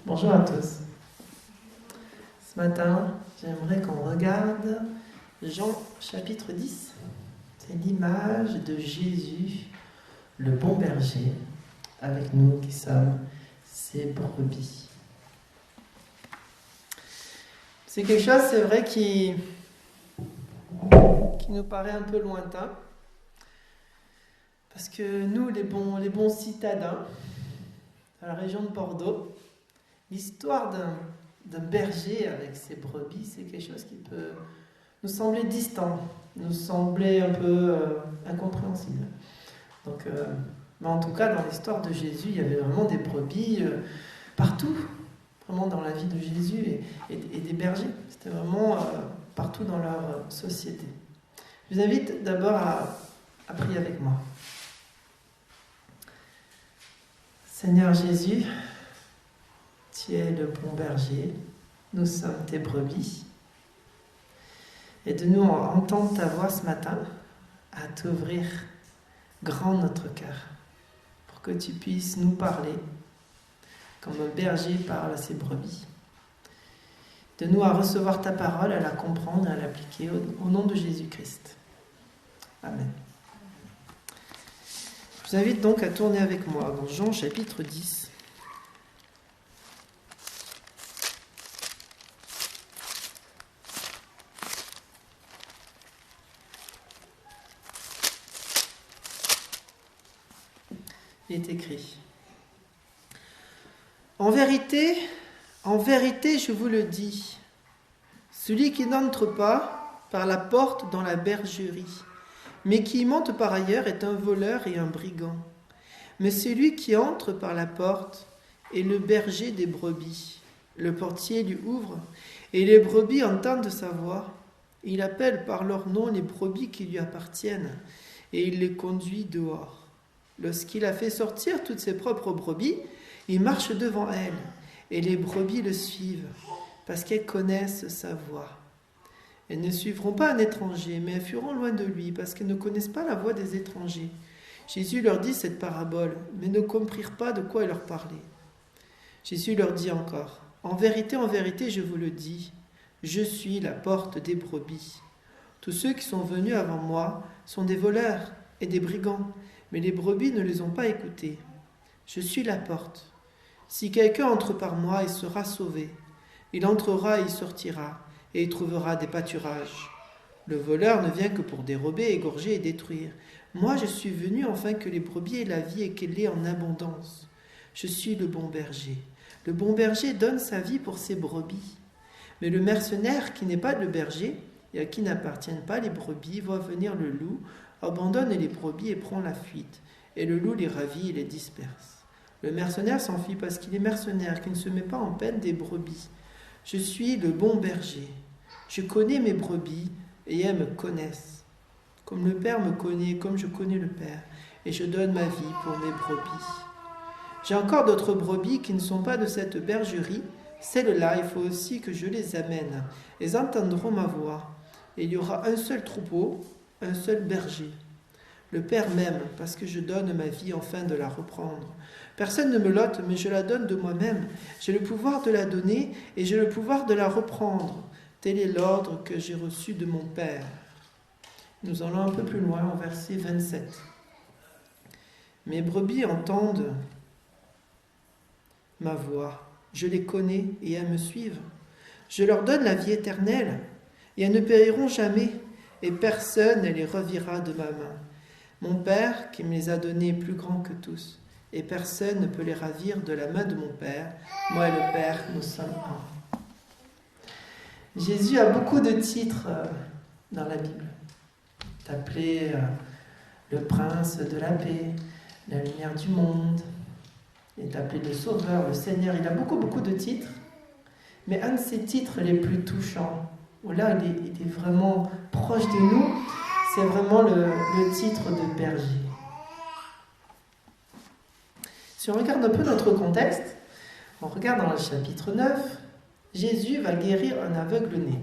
Bonjour à tous. Ce matin, j'aimerais qu'on regarde Jean chapitre 10. C'est l'image de Jésus, le bon berger, avec nous qui sommes ses brebis. C'est quelque chose, c'est vrai, qui nous paraît un peu lointain. Parce que nous, les bons citadins, à la région de Bordeaux, l'histoire d'un berger avec ses brebis, c'est quelque chose qui peut nous sembler distant, nous sembler un peu incompréhensible. Donc, mais en tout cas, dans l'histoire de Jésus, il y avait vraiment des brebis partout, vraiment dans la vie de Jésus et des bergers. C'était vraiment partout dans leur société. Je vous invite d'abord à prier avec moi. Seigneur Jésus, tu es le bon berger, nous sommes tes brebis. Aide-nous à entendre ta voix ce matin, à t'ouvrir grand notre cœur, pour que tu puisses nous parler comme un berger parle à ses brebis. Aide-nous à recevoir ta parole, à la comprendre et à l'appliquer au nom de Jésus-Christ. Amen. Je vous invite donc à tourner avec moi dans Jean chapitre 10. Il est écrit: en vérité, je vous le dis, celui qui n'entre pas par la porte dans la bergerie, mais qui y monte par ailleurs est un voleur et un brigand. Mais celui qui entre par la porte est le berger des brebis. Le portier lui ouvre, et les brebis entendent sa voix. Il appelle par leur nom les brebis qui lui appartiennent, et il les conduit dehors. Lorsqu'il a fait sortir toutes ses propres brebis, il marche devant elles, et les brebis le suivent, parce qu'elles connaissent sa voix. Elles ne suivront pas un étranger, mais elles fuiront loin de lui, parce qu'elles ne connaissent pas la voix des étrangers. Jésus leur dit cette parabole, mais ne comprirent pas de quoi il leur parlait. Jésus leur dit encore: en vérité, je vous le dis, je suis la porte des brebis. Tous ceux qui sont venus avant moi sont des voleurs et des brigands, mais les brebis ne les ont pas écoutés. Je suis la porte. Si quelqu'un entre par moi, il sera sauvé. Il entrera et il sortira, et il trouvera des pâturages. Le voleur ne vient que pour dérober, égorger et détruire. Moi, je suis venu afin que les brebis aient la vie et qu'elle l'ait en abondance. Je suis le bon berger. Le bon berger donne sa vie pour ses brebis. Mais le mercenaire qui n'est pas le berger et à qui n'appartiennent pas les brebis voit venir le loup, abandonne les brebis et prend la fuite. Et le loup les ravit et les disperse. Le mercenaire s'enfuit parce qu'il est mercenaire, qui ne se met pas en peine des brebis. Je suis le bon berger. Je connais mes brebis et elles me connaissent. Comme le Père me connaît, comme je connais le Père, et je donne ma vie pour mes brebis. J'ai encore d'autres brebis qui ne sont pas de cette bergerie. Celles-là, il faut aussi que je les amène. Elles entendront ma voix. Et il y aura un seul troupeau, un seul berger. Le Père m'aime parce que je donne ma vie afin de la reprendre. Personne ne me l'ôte, mais je la donne de moi-même. J'ai le pouvoir de la donner et j'ai le pouvoir de la reprendre. Tel est l'ordre que j'ai reçu de mon Père. Nous allons un peu plus loin au verset 27. Mes brebis entendent ma voix. Je les connais et elles me suivent. Je leur donne la vie éternelle et elles ne périront jamais et personne ne les revira de ma main. Mon Père qui me les a donnés est plus grand que tous et personne ne peut les ravir de la main de mon Père. Moi et le Père, nous sommes un. Jésus a beaucoup de titres dans la Bible. Il est appelé le prince de la paix, la lumière du monde. Il est appelé le sauveur, le Seigneur. Il a beaucoup de titres. Mais un de ses titres les plus touchants, où là il est vraiment proche de nous, c'est vraiment le titre de berger. Si on regarde un peu notre contexte, on regarde dans le chapitre 9, Jésus va guérir un aveugle-né.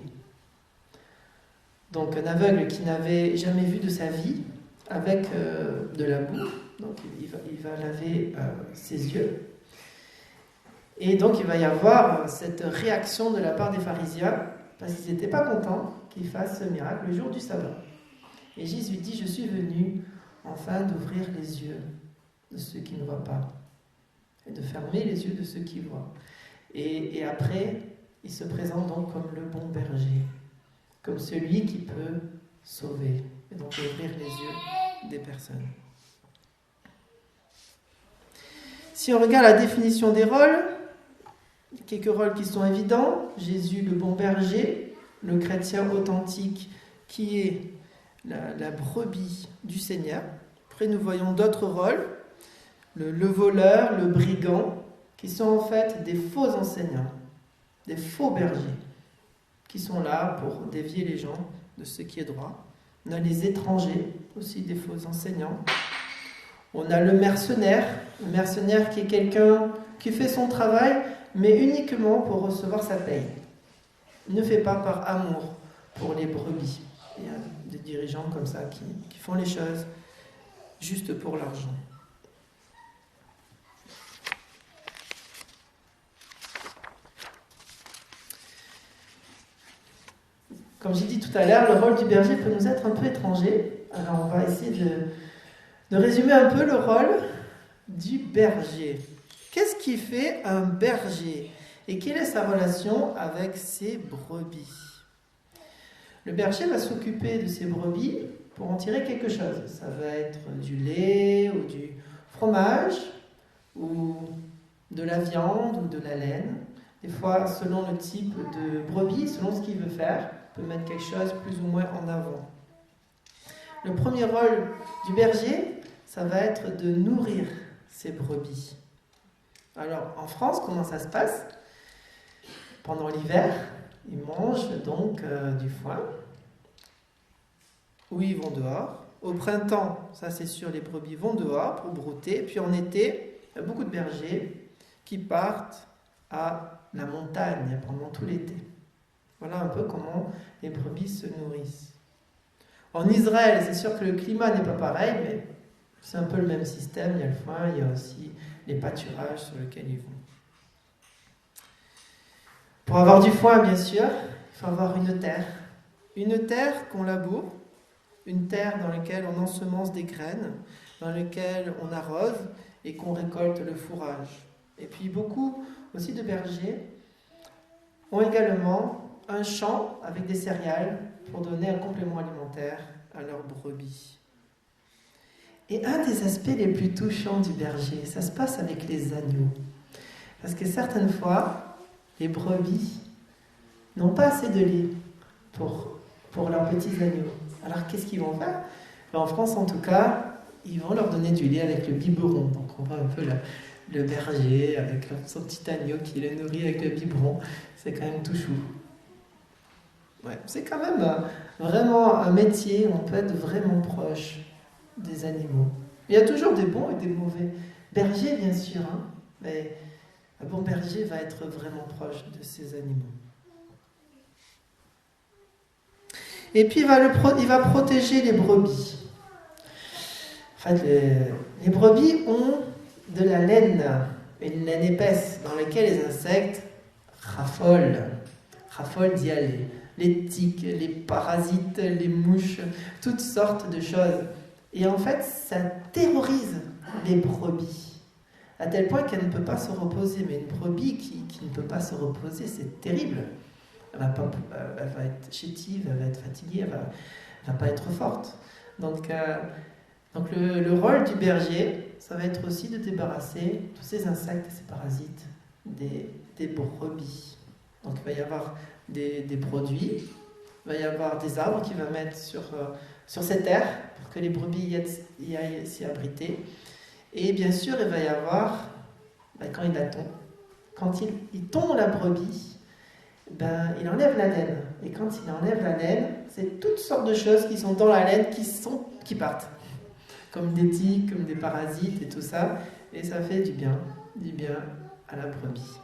Donc un aveugle qui n'avait jamais vu de sa vie, avec de la boue. Donc il va laver ses yeux. Et donc il va y avoir cette réaction de la part des pharisiens, parce qu'ils n'étaient pas contents qu'il fasse ce miracle le jour du sabbat. Et Jésus dit, je suis venu afin d'ouvrir les yeux de ceux qui ne voient pas, et de fermer les yeux de ceux qui voient. Et après, il se présente donc comme le bon berger, comme celui qui peut sauver, et donc ouvrir les yeux des personnes. Si on regarde la définition des rôles, quelques rôles qui sont évidents. Jésus, le bon berger, le chrétien authentique qui est la brebis du Seigneur. Après, nous voyons d'autres rôles, le voleur, le brigand, qui sont en fait des faux enseignants, des faux bergers, qui sont là pour dévier les gens de ce qui est droit. On a les étrangers, aussi des faux enseignants. On a le mercenaire qui est quelqu'un qui fait son travail, mais uniquement pour recevoir sa paye. Il ne fait pas par amour pour les brebis. Il y a des dirigeants comme ça qui font les choses juste pour l'argent. Comme j'ai dit tout à l'heure, le rôle du berger peut nous être un peu étranger. Alors on va essayer de résumer un peu le rôle du berger. Qu'est-ce qui fait un berger? Et quelle est sa relation avec ses brebis? Le berger va s'occuper de ses brebis pour en tirer quelque chose. Ça va être du lait ou du fromage ou de la viande ou de la laine. Des fois, selon le type de brebis, selon ce qu'il veut faire, il peut mettre quelque chose plus ou moins en avant. Le premier rôle du berger, ça va être de nourrir ses brebis. Alors, en France, comment ça se passe? Pendant l'hiver, ils mangent donc du foin, ou ils vont dehors. Au printemps, ça c'est sûr, les brebis vont dehors pour brouter. Puis en été, il y a beaucoup de bergers qui partent à la montagne pendant tout l'été. Voilà un peu comment les brebis se nourrissent. En Israël, c'est sûr que le climat n'est pas pareil, mais c'est un peu le même système. Il y a le foin, il y a aussi les pâturages sur lesquels ils vont. Pour avoir du foin, bien sûr, il faut avoir une terre. Une terre qu'on laboure, une terre dans laquelle on ensemence des graines, dans laquelle on arrose et qu'on récolte le fourrage. Et puis beaucoup aussi de bergers ont également un champ avec des céréales pour donner un complément alimentaire à leurs brebis. Et un des aspects les plus touchants du berger, ça se passe avec les agneaux. Parce que certaines fois, les brebis n'ont pas assez de lait pour leurs petits agneaux. Alors qu'est-ce qu'ils vont faire? En France en tout cas, ils vont leur donner du lait avec le biberon. Donc on voit un peu le berger avec son petit agneau qui le nourrit avec le biberon. C'est quand même tout chou. Ouais, c'est quand même vraiment un métier où on peut être vraiment proche des animaux. Il y a toujours des bons et des mauvais bergers, bien sûr, mais un bon berger va être vraiment proche de ses animaux. Et puis il va protéger les brebis. En fait, les brebis ont de la laine, une laine épaisse dans laquelle les insectes raffolent d'y aller. Les tiques, les parasites, les mouches, toutes sortes de choses. Et en fait, ça terrorise les brebis, à tel point qu'elle ne peut pas se reposer. Mais une brebis qui ne peut pas se reposer, c'est terrible. Elle va être chétive, elle va être fatiguée, elle va pas être forte. Donc le rôle du berger, ça va être aussi de débarrasser tous ces insectes et ces parasites des brebis. Donc il va y avoir des produits, il va y avoir des arbres qu'il va mettre sur ces terres pour que les brebis y aillent s'y abriter. Et bien sûr, il va y avoir, quand il la tond, quand il tond la brebis, il enlève la laine. Et quand il enlève la laine, c'est toutes sortes de choses qui sont dans la laine qui partent. Comme des tiques, comme des parasites et tout ça. Et ça fait du bien à la brebis.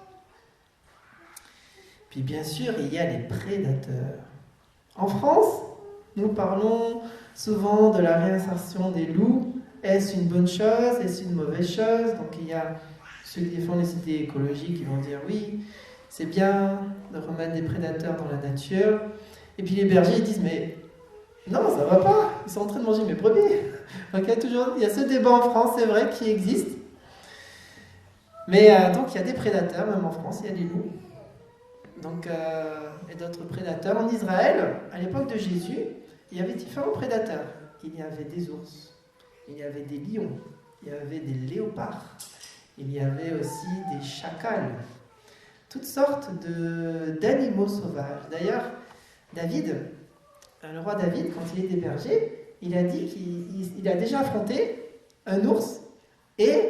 Puis bien sûr, il y a les prédateurs. En France, nous parlons souvent de la réinsertion des loups. Est-ce une bonne chose? Est-ce une mauvaise chose? Donc il y a Ceux qui défendent les idées écologiques, ils vont dire oui, c'est bien de remettre des prédateurs dans la nature. Et puis les bergers, ils disent mais non, ça va pas, ils sont en train de manger mes brebis. Donc il y a ce débat en France, c'est vrai, qui existe. Mais donc il y a des prédateurs, même en France, il y a des loups. Donc, et d'autres prédateurs. En Israël, à l'époque de Jésus, il y avait différents prédateurs. Il y avait des ours, il y avait des lions, il y avait des léopards, il y avait aussi des chacals. Toutes sortes d'animaux sauvages. D'ailleurs, David, le roi David, quand il était berger, il a dit qu'il a déjà affronté un ours et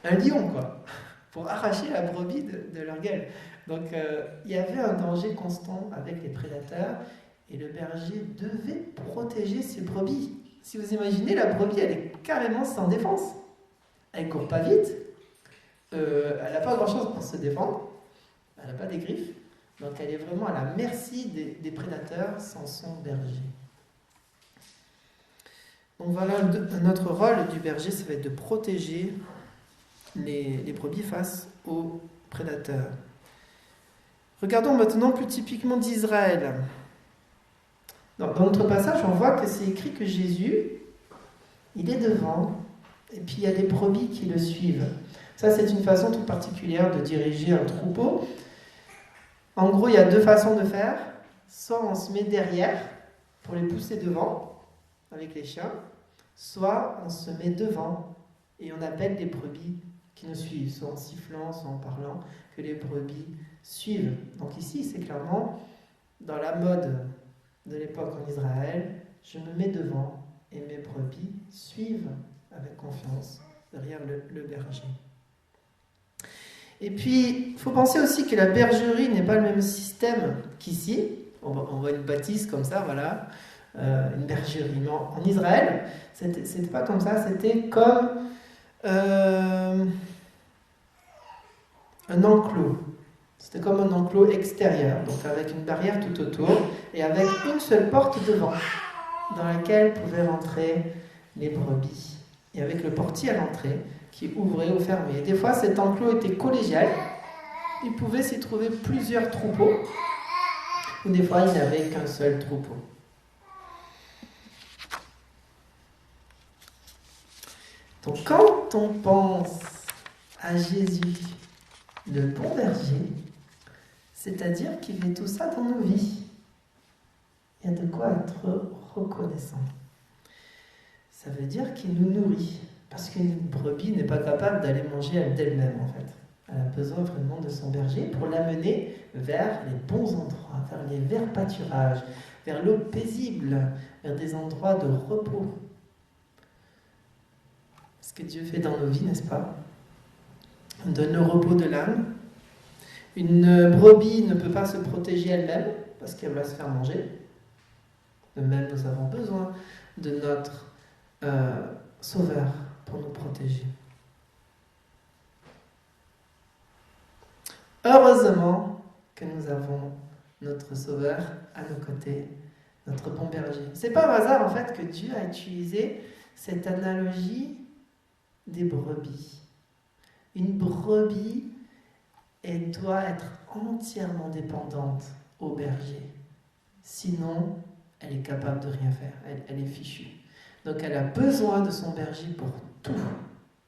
un lion, quoi, pour arracher la brebis de leur gueule. Donc, il y avait un danger constant avec les prédateurs et le berger devait protéger ses brebis. Si vous imaginez, la brebis, elle est carrément sans défense. Elle ne court pas vite, elle n'a pas grand-chose pour se défendre, elle n'a pas des griffes, donc elle est vraiment à la merci des prédateurs sans son berger. Donc voilà, notre rôle du berger, ça va être de protéger les brebis face aux prédateurs. Regardons maintenant plus typiquement d'Israël. Dans notre passage, on voit que c'est écrit que Jésus, il est devant, et puis il y a des brebis qui le suivent. Ça, c'est une façon toute particulière de diriger un troupeau. En gros, il y a deux façons de faire. Soit on se met derrière pour les pousser devant, avec les chiens, soit on se met devant et on appelle les brebis qui nous suivent, soit en sifflant, soit en parlant, que les brebis suivent. Donc ici, c'est clairement dans la mode de l'époque en Israël, je me mets devant et mes brebis suivent avec confiance derrière le berger. Et puis, il faut penser aussi que la bergerie n'est pas le même système qu'ici. On voit une bâtisse comme ça, voilà, une bergerie. Mais en Israël, c'était pas comme ça, c'était comme un enclos. C'était comme un enclos extérieur, donc avec une barrière tout autour et avec une seule porte devant, dans laquelle pouvaient rentrer les brebis. Et avec le portier à l'entrée qui ouvrait ou fermait. Et des fois, cet enclos était collégial. Il pouvait s'y trouver plusieurs troupeaux, ou des fois, il n'y avait qu'un seul troupeau. Donc, quand on pense à Jésus, le bon berger, c'est-à-dire qu'il fait tout ça dans nos vies. Il y a de quoi être reconnaissant. Ça veut dire qu'il nous nourrit. Parce qu'une brebis n'est pas capable d'aller manger d'elle-même, en fait. Elle a besoin vraiment de son berger pour l'amener vers les bons endroits, vers les verts pâturages, vers l'eau paisible, vers des endroits de repos. Ce que Dieu fait dans nos vies, n'est-ce pas? On donne le repos de l'âme. Une brebis ne peut pas se protéger elle-même parce qu'elle va se faire manger. De même, nous avons besoin de notre Sauveur pour nous protéger. Heureusement que nous avons notre Sauveur à nos côtés, notre bon berger. C'est pas un hasard en fait que Dieu a utilisé cette analogie des brebis. Une brebis, elle doit être entièrement dépendante au berger. Sinon, elle est capable de rien faire. Elle est fichue. Donc elle a besoin de son berger pour tout.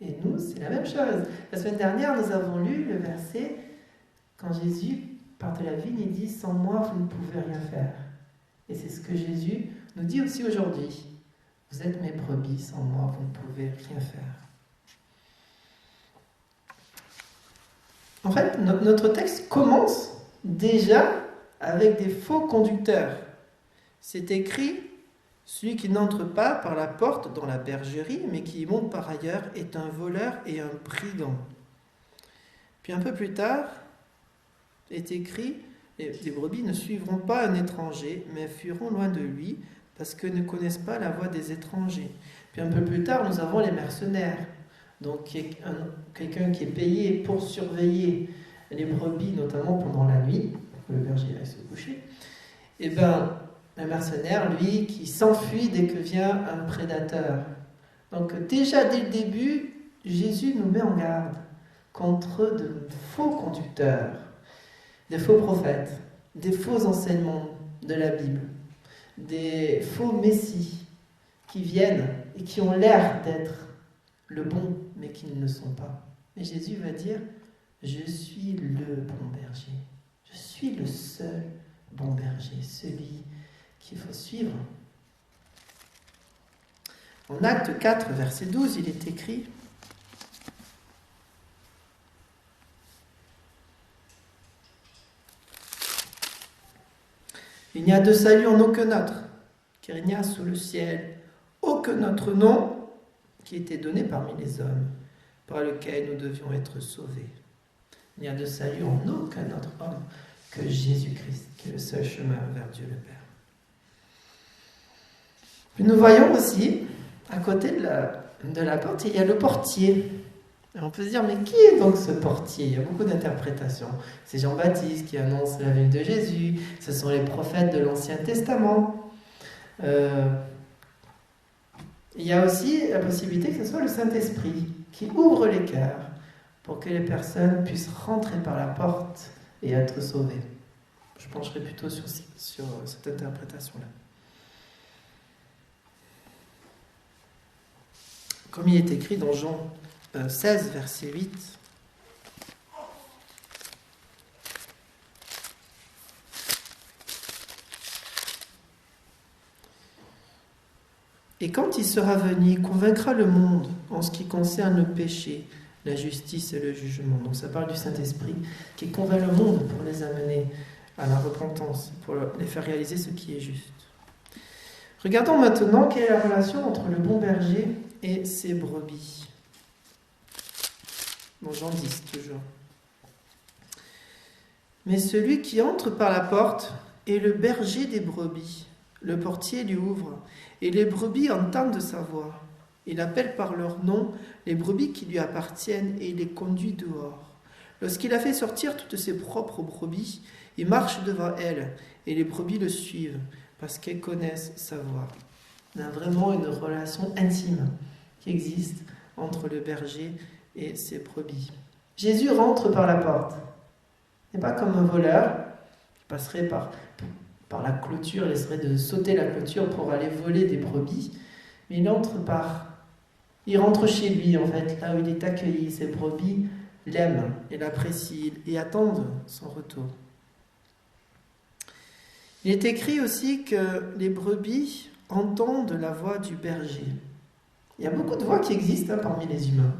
Et nous, c'est la même chose. La semaine dernière, nous avons lu le verset quand Jésus part de la vigne, il dit « Sans moi, vous ne pouvez rien faire ». Et c'est ce que Jésus nous dit aussi aujourd'hui. Vous êtes mes brebis, sans moi, vous ne pouvez rien faire. En fait, notre texte commence déjà avec des faux conducteurs. C'est écrit « Celui qui n'entre pas par la porte dans la bergerie, mais qui y monte par ailleurs, est un voleur et un brigand. » Puis un peu plus tard, est écrit « Les brebis ne suivront pas un étranger, mais fuiront loin de lui, parce que ne connaissent pas la voie des étrangers. » Puis un peu plus tard, nous avons les mercenaires. Donc quelqu'un qui est payé pour surveiller les brebis, notamment pendant la nuit, pour que le berger aille se coucher. Et un mercenaire, lui, qui s'enfuit dès que vient un prédateur. Donc déjà, dès le début, Jésus nous met en garde. contre de faux conducteurs, des faux prophètes, des faux enseignements de la Bible, des faux messies qui viennent et qui ont l'air d'être le bon, mais qui ne le sont pas. Et Jésus va dire, je suis le bon berger. Je suis le seul bon berger, celui qu'il faut suivre. En Acte 4, verset 12, il est écrit, il n'y a de salut en aucun autre, car il n'y a sous le ciel aucun autre nom qui ait été donné parmi les hommes, par lequel nous devions être sauvés. Il n'y a de salut en aucun autre homme que Jésus-Christ, qui est le seul chemin vers Dieu le Père. Puis nous voyons aussi, à côté de la porte, il y a le portier. Et on peut se dire, mais qui est donc ce portier? Il y a beaucoup d'interprétations. C'est Jean-Baptiste qui annonce la venue de Jésus, ce sont les prophètes de l'Ancien Testament. Il y a aussi la possibilité que ce soit le Saint-Esprit qui ouvre les cœurs pour que les personnes puissent rentrer par la porte et être sauvées. Je pencherai plutôt sur cette interprétation-là. Comme il est écrit dans Jean 16, verset 8. Et quand il sera venu, il convaincra le monde en ce qui concerne le péché, la justice et le jugement. Donc ça parle du Saint-Esprit qui convainc le monde pour les amener à la repentance, pour les faire réaliser ce qui est juste. Regardons maintenant quelle est la relation entre le bon berger et ses brebis. Bon, Jean 10 toujours. Mais celui qui entre par la porte est le berger des brebis. Le portier lui ouvre, et les brebis entendent sa voix. Il appelle par leur nom les brebis qui lui appartiennent et il les conduit dehors. Lorsqu'il a fait sortir toutes ses propres brebis, il marche devant elles, et les brebis le suivent, parce qu'elles connaissent sa voix. Il y a vraiment une relation intime qui existe entre le berger et ses brebis. Jésus rentre par la porte. Il n'est pas comme un voleur qui passerait par la clôture, il essaierait de sauter la clôture pour aller voler des brebis, mais il rentre chez lui en fait, là où il est accueilli. Ses brebis l'aiment et l'apprécient et attendent son retour. Il est écrit aussi que les brebis entendent la voix du berger. Il y a beaucoup de voix qui existent parmi les humains,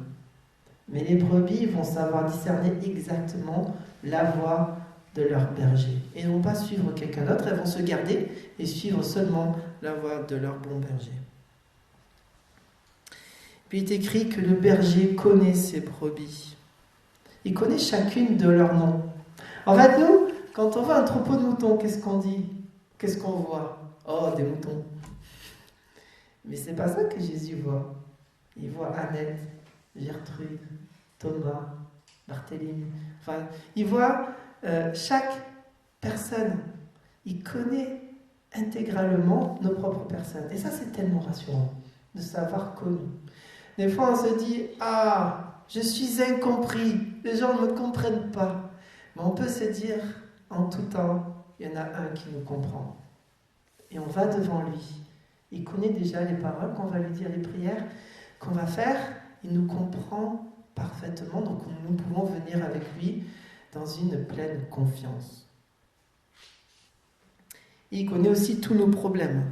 mais les brebis vont savoir discerner exactement la voix de leur berger. Et ne vont pas suivre quelqu'un d'autre, elles vont se garder et suivre seulement la voix de leur bon berger. Puis il est écrit que le berger connaît ses brebis. Il connaît chacune de leurs noms. En fait, nous, quand on voit un troupeau de moutons, qu'est-ce qu'on dit? Qu'est-ce qu'on voit? Oh, des moutons. Mais c'est pas ça que Jésus voit. Il voit Annette, Gertrude, Thomas, Barthélemy. Enfin, il voit chaque personne. Il connaît intégralement nos propres personnes. Et ça, c'est tellement rassurant de savoir connu. Des fois, on se dit, ah, je suis incompris, les gens ne me comprennent pas. Mais on peut se dire, en tout temps, il y en a un qui nous comprend. Et on va devant lui. Il connaît déjà les paroles qu'on va lui dire, les prières qu'on va faire. Il nous comprend parfaitement, donc nous pouvons venir avec lui dans une pleine confiance. Il connaît aussi tous nos problèmes.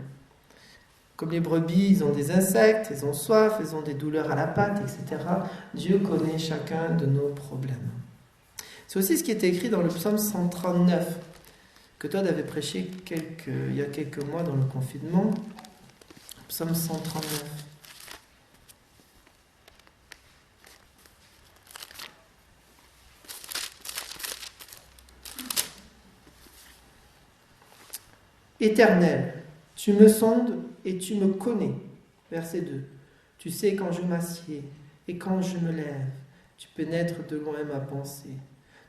Comme les brebis, ils ont des insectes, ils ont soif, ils ont des douleurs à la patte, etc. Dieu connaît chacun de nos problèmes. C'est aussi ce qui est écrit dans le psaume 139, que Todd avait prêché il y a quelques mois dans le confinement. Psaume 139. Éternel, tu me sondes et tu me connais. Verset 2. Tu sais quand je m'assieds et quand je me lève. Tu pénètres de loin ma pensée.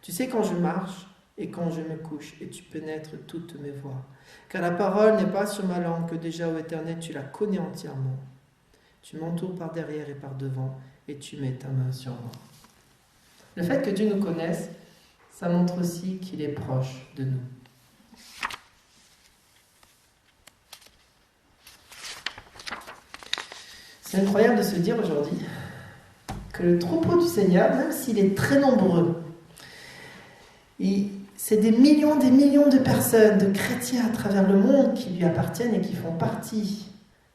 Tu sais quand je marche et quand je me couche, et tu pénètres toutes mes voies. Car la parole n'est pas sur ma langue, que déjà, ô Éternel, tu la connais entièrement. Tu m'entoures par derrière et par devant, et tu mets ta main sur moi. Le fait que Dieu nous connaisse, ça montre aussi qu'il est proche de nous. C'est incroyable de se dire aujourd'hui que le troupeau du Seigneur, même s'il est très nombreux, c'est des millions de personnes, de chrétiens à travers le monde qui lui appartiennent et qui font partie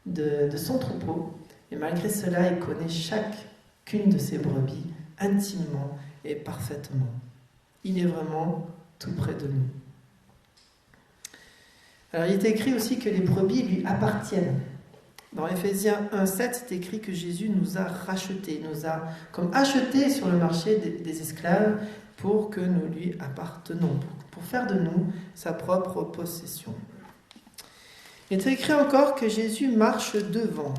de son troupeau. Et malgré cela, il connaît chacune de ses brebis intimement et parfaitement. Il est vraiment tout près de nous. Alors il est écrit aussi que les brebis lui appartiennent. Dans Éphésiens 1,7, c'est écrit que Jésus nous a rachetés, nous a comme achetés sur le marché des esclaves pour que nous lui appartenons, pour faire de nous sa propre possession. Il est écrit encore que Jésus marche devant.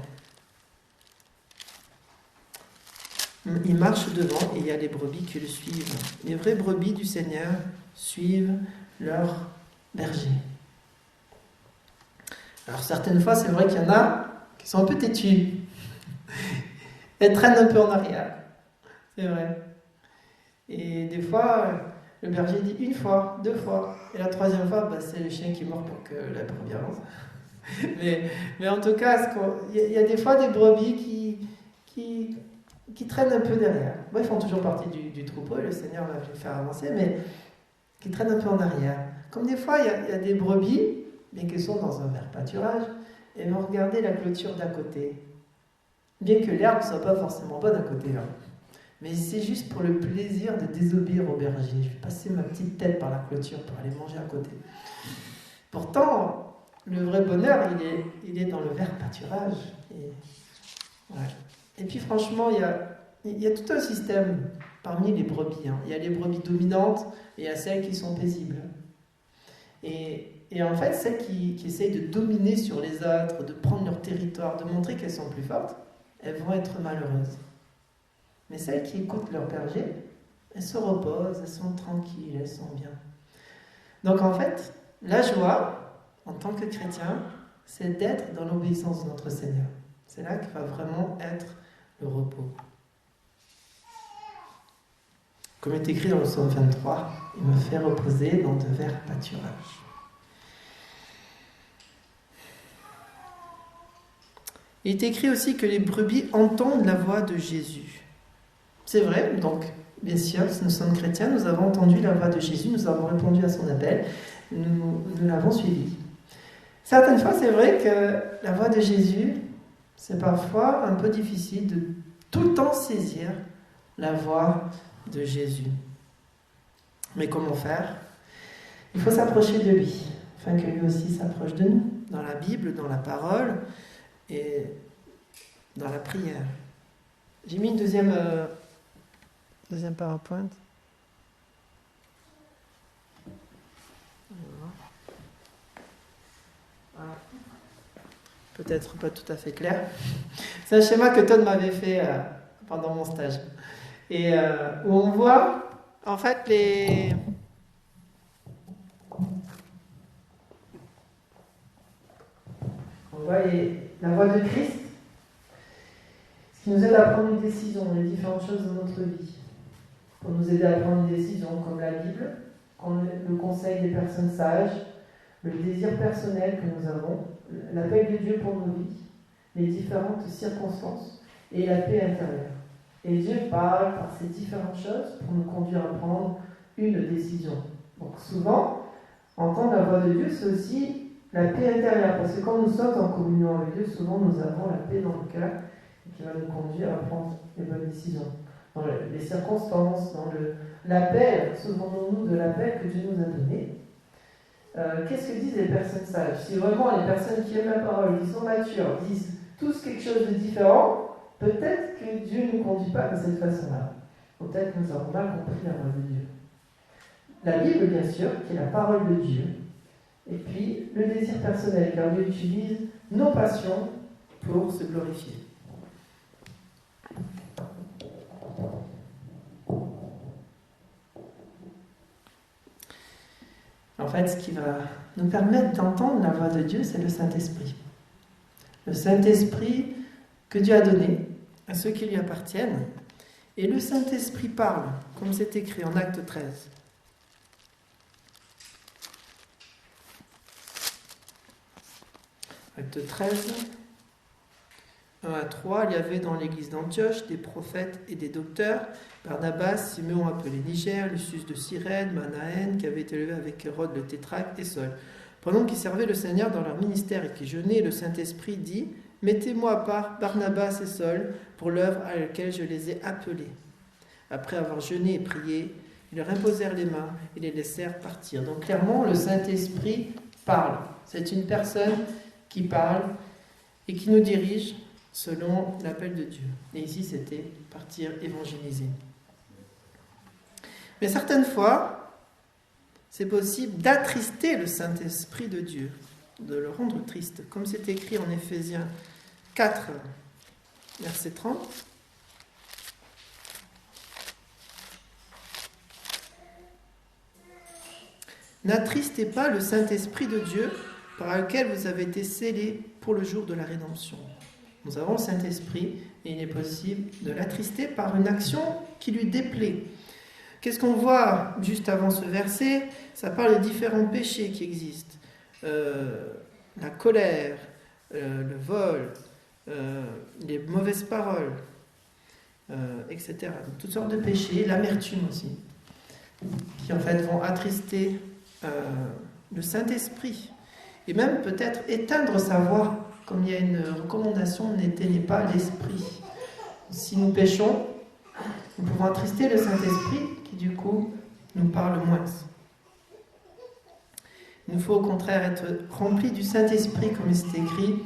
Il marche devant et il y a les brebis qui le suivent. Les vraies brebis du Seigneur suivent leur berger. Alors certaines fois, c'est vrai qu'il y en a qui sont un peu têtus. Elles traînent un peu en arrière. C'est vrai. Et des fois, le berger dit une fois, 2 fois. Et la 3e fois, c'est le chien qui mord pour que la brebis avance. mais en tout cas, il y a des fois des brebis qui traînent un peu derrière. Bon, ils font toujours partie du troupeau et le Seigneur va les faire avancer, mais qui traînent un peu en arrière. Comme des fois, il y a des brebis, bien qu'elles sont dans un vert pâturage, et vont regarder la clôture d'à côté. Bien que l'herbe ne soit pas forcément bonne à côté. Mais c'est juste pour le plaisir de désobéir au berger. Je vais passer ma petite tête par la clôture pour aller manger à côté. Pourtant, le vrai bonheur, il est dans le vert pâturage. Et puis franchement, il y a tout un système parmi les brebis. Il y a les brebis dominantes et il y a celles qui sont paisibles. Et en fait, celles qui essayent de dominer sur les autres, de prendre leur territoire, de montrer qu'elles sont plus fortes, elles vont être malheureuses. Mais celles qui écoutent leur berger, elles se reposent, elles sont tranquilles, elles sont bien. Donc en fait, la joie, en tant que chrétien, c'est d'être dans l'obéissance de notre Seigneur. C'est là que va vraiment être le repos. Comme est écrit dans le psaume 23, il me fait reposer dans de verts pâturages. Il est écrit aussi que les brebis entendent la voix de Jésus. C'est vrai, donc, bien sûr, si nous sommes chrétiens, nous avons entendu la voix de Jésus, nous avons répondu à son appel, nous l'avons suivi. Certaines fois, c'est vrai que la voix de Jésus, c'est parfois un peu difficile de tout le temps saisir la voix de Jésus. Mais comment faire ? Il faut s'approcher de lui, afin que lui aussi s'approche de nous, dans la Bible, dans la parole et dans la prière. J'ai mis une deuxième PowerPoint. Voilà. Peut-être pas tout à fait clair. C'est un schéma que Todd m'avait fait pendant mon stage. Et où on voit, en fait, la voix de Christ, ce qui nous aide à prendre une décision, les différentes choses de notre vie. Pour nous aider à prendre une décision, comme la Bible, le conseil des personnes sages, le désir personnel que nous avons, l'appel de Dieu pour nos vies, les différentes circonstances et la paix intérieure. Et Dieu parle par ces différentes choses pour nous conduire à prendre une décision. Donc souvent, entendre la voix de Dieu, c'est aussi la paix intérieure. Parce que quand nous sommes en communion avec Dieu, souvent nous avons la paix dans le cœur qui va nous conduire à prendre les bonnes décisions. Dans les circonstances, dans l'appel, souvenons-nous de l'appel que Dieu nous a donné. Qu'est-ce que disent les personnes sages ? Si vraiment les personnes qui aiment la parole, qui sont matures, disent tous quelque chose de différent, peut-être que Dieu ne nous conduit pas de cette façon-là. Peut-être que nous avons mal compris la voix de Dieu. La Bible, bien sûr, qui est la parole de Dieu. Et puis, le désir personnel, car Dieu utilise nos passions pour se glorifier. En fait, ce qui va nous permettre d'entendre la voix de Dieu, c'est le Saint-Esprit. Le Saint-Esprit que Dieu a donné à ceux qui lui appartiennent Et le Saint-Esprit parle, comme c'est écrit en Acte 13. Acte 13, 1 à 3, il y avait dans l'église d'Antioche des prophètes et des docteurs, Barnabas, Simeon appelé Niger, Lucius de Cyrène, Manaën, qui avait été élevé avec Hérode le tétrarque, et Saul. Pendant qu'ils servaient le Seigneur dans leur ministère et qu'ils jeûnaient, le Saint-Esprit dit « Mettez-moi à part Barnabas et Saul pour l'œuvre à laquelle je les ai appelés. » Après avoir jeûné et prié, ils leur imposèrent les mains et les laissèrent partir. Donc clairement, le Saint-Esprit parle. C'est une personne qui parle et qui nous dirige selon l'appel de Dieu. Et ici, c'était partir évangéliser. Mais certaines fois, c'est possible d'attrister le Saint-Esprit de Dieu, de le rendre triste, comme c'est écrit en Éphésiens 4, verset 30. N'attristez pas le Saint-Esprit de Dieu par lequel vous avez été scellés pour le jour de la rédemption. Nous avons le Saint-Esprit et il est possible de l'attrister par une action qui lui déplaît. Qu'est-ce qu'on voit juste avant ce verset? Ça parle des différents péchés qui existent. La colère, le vol, les mauvaises paroles, etc. Donc, toutes sortes de péchés, l'amertume aussi, qui en fait vont attrister le Saint-Esprit et même peut-être éteindre sa voix, comme il y a une recommandation, n'éteignez pas l'esprit. Si nous péchons, nous pouvons attrister le Saint-Esprit qui du coup nous parle moins. Il nous faut au contraire être remplis du Saint-Esprit comme il est écrit,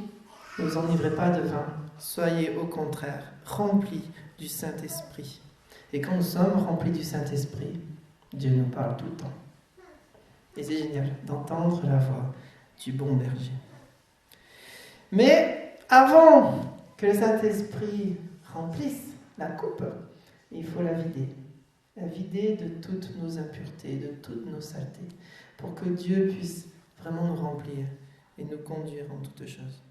ne vous enivrez pas de vin, soyez au contraire remplis du Saint-Esprit. Et quand nous sommes remplis du Saint-Esprit, Dieu nous parle tout le temps. Et c'est génial d'entendre la voix du bon berger. Mais avant que le Saint-Esprit remplisse la coupe, il faut la vider. La vider de toutes nos impuretés, de toutes nos saletés, pour que Dieu puisse vraiment nous remplir et nous conduire en toutes choses.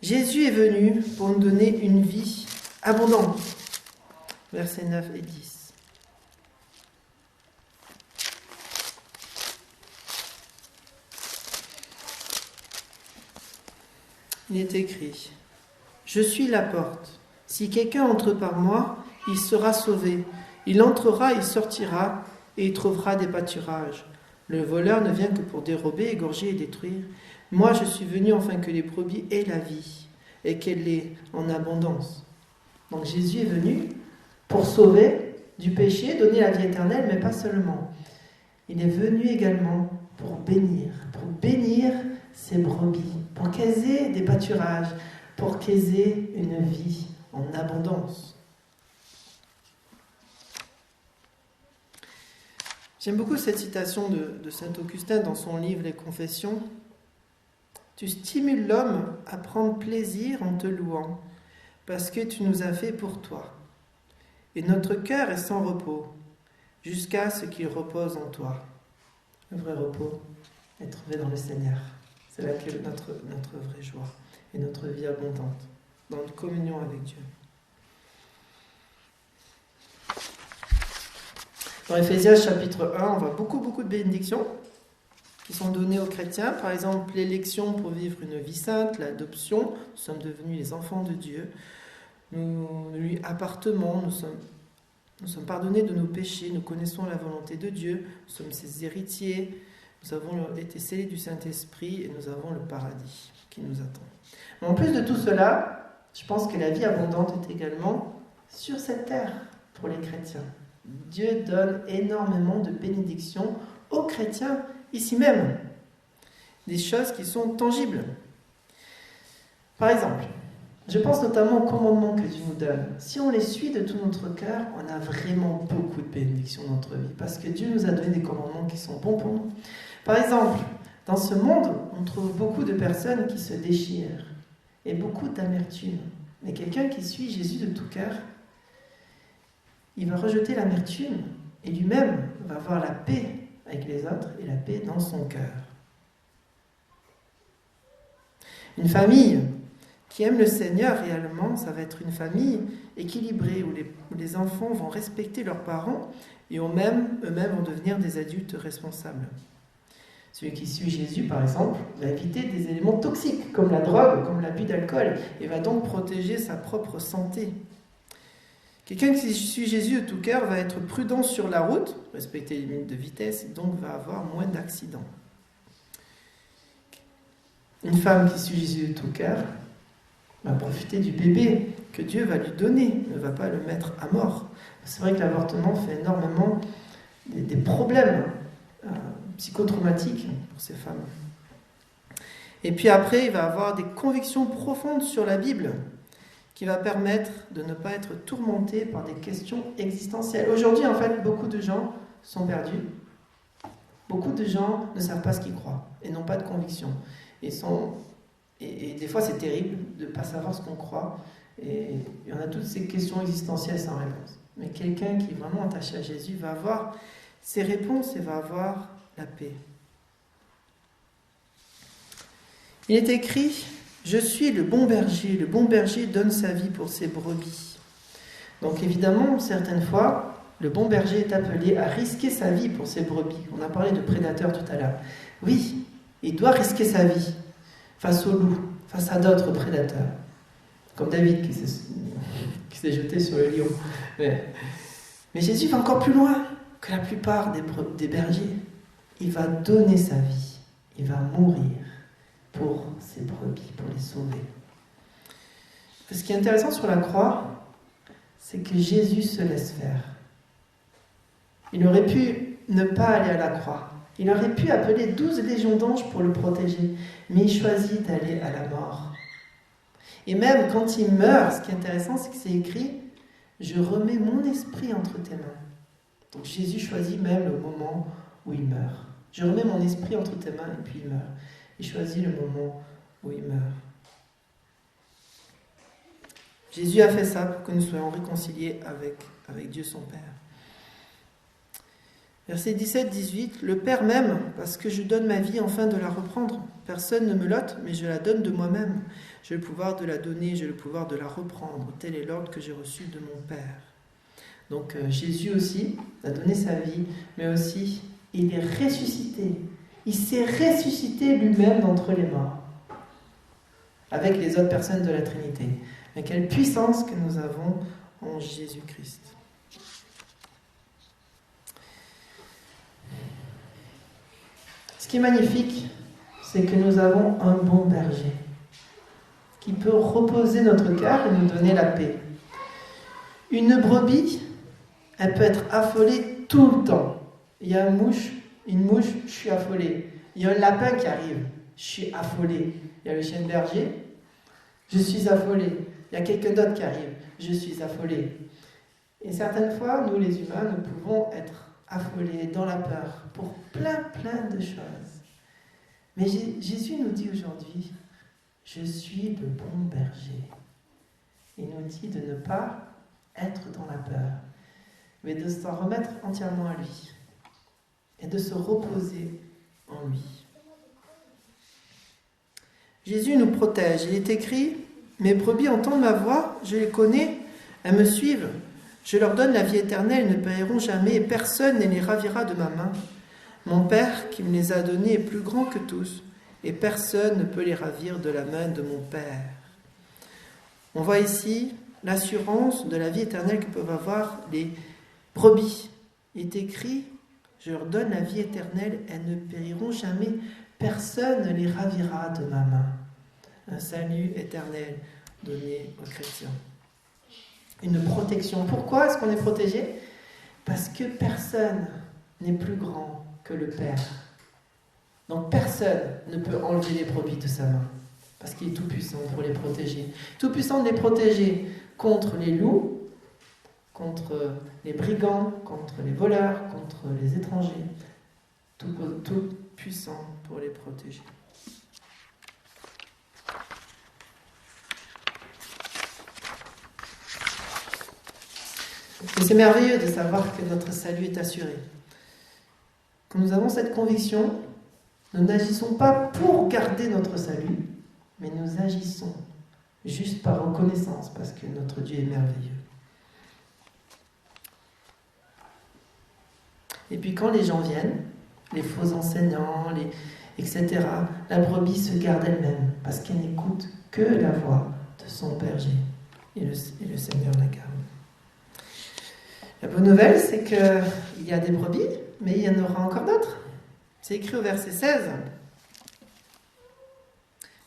Jésus est venu pour nous donner une vie abondante. Versets 9 et 10. Il est écrit « Je suis la porte. Si quelqu'un entre par moi, il sera sauvé. Il entrera, il sortira, et il trouvera des pâturages. Le voleur ne vient que pour dérober, égorger et détruire. Moi, je suis venu afin que les brebis aient la vie, et qu'elle l'ait en abondance. » Donc Jésus est venu pour sauver du péché, donner la vie éternelle, mais pas seulement. Il est venu également pour bénir ses brebis, pour qu'elles aient des pâturages, pour qu'elles aient une vie en abondance. J'aime beaucoup cette citation de saint Augustin dans son livre Les Confessions. Tu stimules l'homme à prendre plaisir en te louant, parce que tu nous as fait pour toi. Et notre cœur est sans repos, jusqu'à ce qu'il repose en toi. Le vrai repos est trouvé dans le Seigneur. C'est là qu'est notre vraie joie et notre vie abondante, dans notre communion avec Dieu. Dans Éphésiens chapitre 1, on voit beaucoup de bénédictions qui sont données aux chrétiens. Par exemple, l'élection pour vivre une vie sainte, l'adoption, nous sommes devenus les enfants de Dieu. Nous lui appartenons, nous sommes pardonnés de nos péchés, nous connaissons la volonté de Dieu, nous sommes ses héritiers, nous avons été scellés du Saint-Esprit et nous avons le paradis qui nous attend. Mais en plus de tout cela, je pense que la vie abondante est également sur cette terre pour les chrétiens. Dieu donne énormément de bénédictions aux chrétiens ici même. Des choses qui sont tangibles. Par exemple, je pense notamment aux commandements que Dieu nous donne. Si on les suit de tout notre cœur, on a vraiment beaucoup de bénédictions dans notre vie. Parce que Dieu nous a donné des commandements qui sont bons pour nous. Par exemple, dans ce monde, on trouve beaucoup de personnes qui se déchirent. Et beaucoup d'amertume. Mais quelqu'un qui suit Jésus de tout cœur, il va rejeter l'amertume. Et lui-même va avoir la paix avec les autres et la paix dans son cœur. Une famille qui aime le Seigneur réellement, ça va être une famille équilibrée, où les enfants vont respecter leurs parents et eux-mêmes vont devenir des adultes responsables. Celui qui suit Jésus, par exemple, va éviter des éléments toxiques, comme la drogue, comme l'abus d'alcool, et va donc protéger sa propre santé. Quelqu'un qui suit Jésus de tout cœur va être prudent sur la route, respecter les limites de vitesse, et donc va avoir moins d'accidents. Une femme qui suit Jésus de tout cœur va profiter du bébé que Dieu va lui donner, ne va pas le mettre à mort. C'est vrai que l'avortement fait énormément des problèmes psychotraumatiques pour ces femmes. Et puis après, il va avoir des convictions profondes sur la Bible qui va permettre de ne pas être tourmenté par des questions existentielles. Aujourd'hui, en fait, beaucoup de gens sont perdus. Beaucoup de gens ne savent pas ce qu'ils croient et n'ont pas de conviction. Et des fois, c'est terrible de ne pas savoir ce qu'on croit. Et on a toutes ces questions existentielles sans réponse. Mais quelqu'un qui est vraiment attaché à Jésus va avoir ses réponses et va avoir la paix. Il est écrit « Je suis le bon berger donne sa vie pour ses brebis ». Donc évidemment, certaines fois, le bon berger est appelé à risquer sa vie pour ses brebis. On a parlé de prédateurs tout à l'heure. Oui, il doit risquer sa vie face au loup, face à d'autres prédateurs. Comme David qui s'est jeté sur le lion. Mais Jésus va encore plus loin que la plupart des bergers. Il va donner sa vie. Il va mourir pour ses brebis, pour les sauver. Ce qui est intéressant sur la croix, c'est que Jésus se laisse faire. Il aurait pu ne pas aller à la croix. Il aurait pu appeler 12 légions d'anges pour le protéger. Mais il choisit d'aller à la mort. Et même quand il meurt, ce qui est intéressant, c'est que c'est écrit « Je remets mon esprit entre tes mains ». Donc Jésus choisit même le moment où il meurt. Je remets mon esprit entre tes mains et puis il meurt. Il choisit le moment où il meurt. Jésus a fait ça pour que nous soyons réconciliés avec Dieu son Père. Versets 17-18, « Le Père m'aime parce que je donne ma vie afin de la reprendre. Personne ne me l'ôte, mais je la donne de moi-même. J'ai le pouvoir de la donner, j'ai le pouvoir de la reprendre. Tel est l'ordre que j'ai reçu de mon Père. » Donc Jésus aussi a donné sa vie, mais aussi il est ressuscité. Il s'est ressuscité lui-même d'entre les morts, avec les autres personnes de la Trinité. Mais quelle puissance que nous avons en Jésus-Christ. Ce qui est magnifique, c'est que nous avons un bon berger qui peut reposer notre cœur et nous donner la paix. Une brebis, elle peut être affolée tout le temps. Il y a une mouche, je suis affolé. Il y a un lapin qui arrive, je suis affolé. Il y a le chien de berger, je suis affolé. Il y a quelqu'un d'autre qui arrive, je suis affolé. Et certaines fois, nous les humains, nous pouvons être affolés dans la peur pour plein de choses. Mais Jésus nous dit aujourd'hui, je suis le bon berger. Il nous dit de ne pas être dans la peur, mais de s'en remettre entièrement à lui et de se reposer en lui. Jésus nous protège. Il est écrit, « Mes brebis entendent ma voix, je les connais, elles me suivent. Je leur donne la vie éternelle, elles ne périront jamais, et personne ne les ravira de ma main. Mon Père qui me les a donnés est plus grand que tous, et personne ne peut les ravir de la main de mon Père. » On voit ici l'assurance de la vie éternelle que peuvent avoir les brebis. Il est écrit, « Je leur donne la vie éternelle, elles ne périront jamais, personne ne les ravira de ma main. » Un salut éternel donné aux chrétiens. Une protection. Pourquoi est-ce qu'on est protégé ? Parce que personne n'est plus grand que le Père. Donc personne ne peut enlever les brebis de sa main, parce qu'il est tout puissant pour les protéger. Tout puissant de les protéger contre les loups, contre les brigands, contre les voleurs, contre les étrangers. Tout puissant pour les protéger. Et c'est merveilleux de savoir que notre salut est assuré. Quand nous avons cette conviction, nous n'agissons pas pour garder notre salut, mais nous agissons juste par reconnaissance, parce que notre Dieu est merveilleux. Et puis quand les gens viennent, les faux enseignants, etc., la brebis se garde elle-même, parce qu'elle n'écoute que la voix de son berger. Et le Seigneur la garde. La bonne nouvelle, c'est qu'il y a des brebis, mais il y en aura encore d'autres. C'est écrit au verset 16.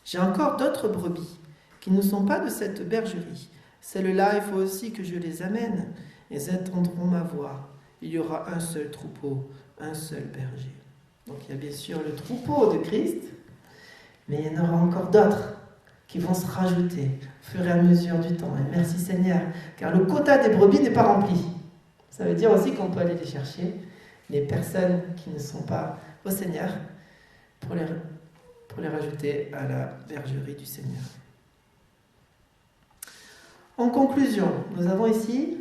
J'ai encore d'autres brebis qui ne sont pas de cette bergerie. Celles-là, il faut aussi que je les amène. Elles entendront ma voix. Il y aura un seul troupeau, un seul berger. Donc il y a bien sûr le troupeau de Christ, mais il y en aura encore d'autres qui vont se rajouter au fur et à mesure du temps. Et merci Seigneur, car le quota des brebis n'est pas rempli. Ça veut dire aussi qu'on peut aller les chercher, les personnes qui ne sont pas au Seigneur, pour les rajouter à la bergerie du Seigneur. En conclusion, nous avons ici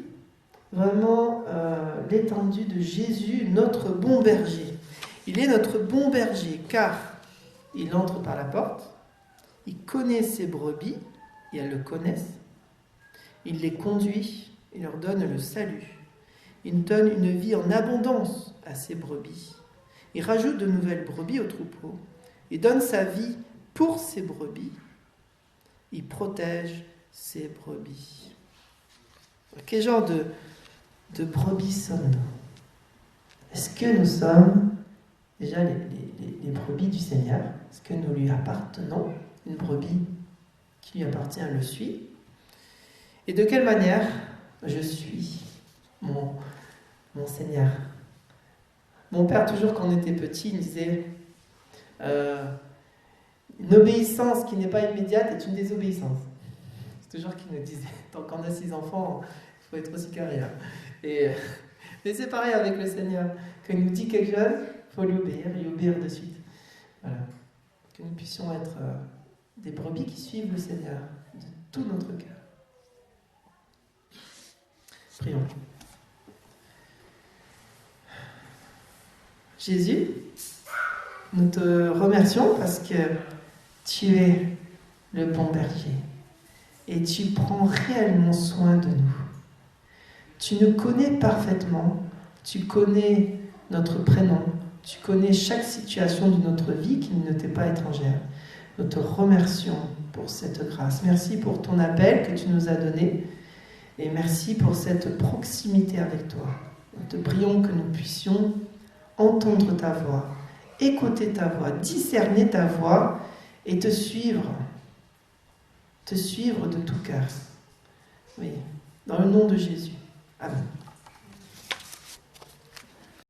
vraiment l'étendue de Jésus, notre bon berger. Il est notre bon berger car il entre par la porte, il connaît ses brebis et elles le connaissent, il les conduit, il leur donne le salut, il donne une vie en abondance à ses brebis, il rajoute de nouvelles brebis au troupeau, il donne sa vie pour ses brebis, il protège ses brebis. Quel genre de brebis sommes-nous? Est-ce que nous sommes déjà les brebis du Seigneur? Est-ce que nous lui appartenons? Une brebis qui lui appartient le suit. Et de quelle manière je suis mon Seigneur? Mon père, toujours quand on était petit, il me disait une obéissance qui n'est pas immédiate est une désobéissance. C'est toujours qu'il nous disait, tant qu'on a 6 enfants, il faut être aussi carré. Hein. Mais c'est pareil avec le Seigneur. Quand il nous dit quelque chose, il faut lui obéir et obéir de suite. Voilà. Que nous puissions être des brebis qui suivent le Seigneur de tout notre cœur. Prions. Jésus, nous te remercions parce que tu es le bon berger et tu prends réellement soin de nous. Tu nous connais parfaitement, tu connais notre prénom, tu connais chaque situation de notre vie qui ne t'est pas étrangère. Nous te remercions pour cette grâce. Merci pour ton appel que tu nous as donné et merci pour cette proximité avec toi. Nous te prions que nous puissions entendre ta voix, écouter ta voix, discerner ta voix et te suivre de tout cœur. Oui, dans le nom de Jésus. Amen.